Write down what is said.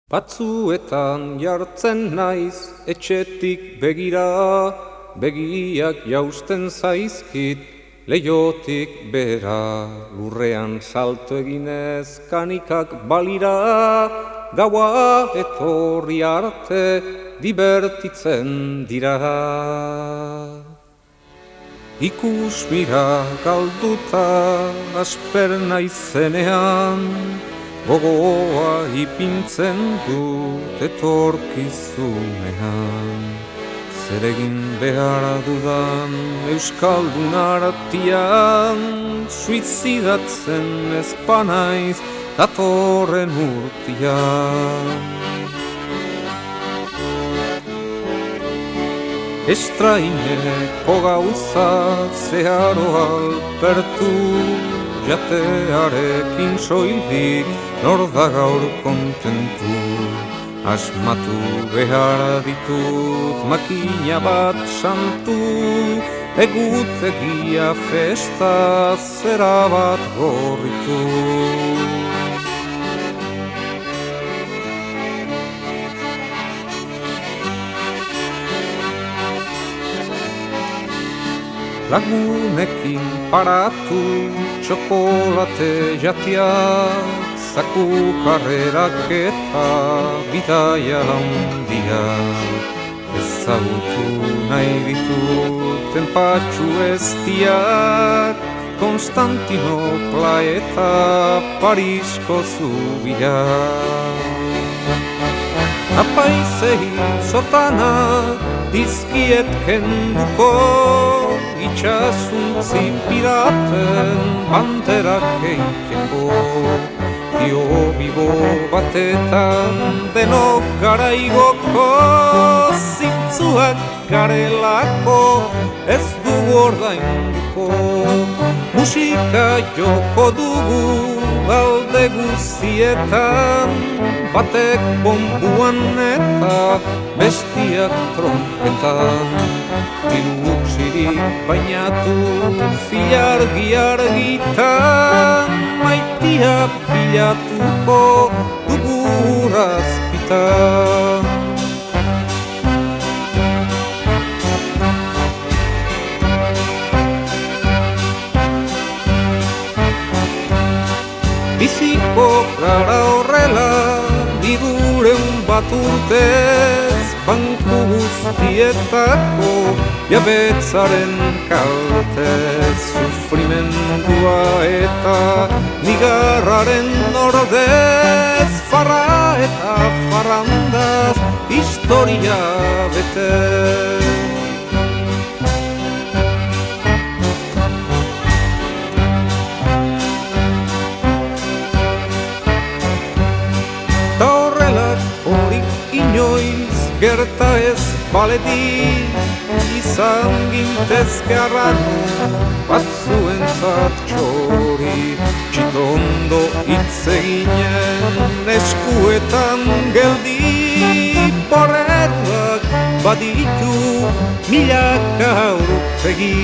Batzuetan jartzen naiz etxetik begira, begiak jausten zaizkit leihotik bera. Lurrean salto eginez kanikak balira, gaua etorri arte dibertitzen dira. Ikusmira galduta asper naizenean, gogoa ipintzen dut etorkizunean. Zer egin behar dudan euskaldun artian, suizidatzen ez banaiz datorren urtian. Estraineko gauza zeharo alpertu, jatearekin soilik nor da gaur kontentu. Asmatu behar ditut makina bat santu, egutegia festa zera bat gorritu. Lagunekin paratu, txokolate jatiak, zaku karrerak eta bidaia handia. Ezagutu nahi ditut tenpatxu eztiak, Konstantinopla eta Parisko zubiak. Apaizei sotanak dizkiet kenduko, itxasuntzi piraten banderak eiteko. Dio bibo batetan denok garaigoko, zintzuak garelako ez dugu ordainduko. Musika joko dugu alde guztietan, batek bonbuan eta bestiak trompetan. Ilutsirik bainatu zilargi-argitan, maitia bilatuko dugu razpitan. Biziko gara horrela, diruren bat urtez, banku guztietako jabetzaren kaltez. Sufrimendua eta nigarraren ordez, farra eta farrandaz historia betez. Gerta ez baledi, izan gintezke arrano, batzuentzat txori. Txitondo hitz eginen eskuetan geldi, porretuak baditu milaka urtegi.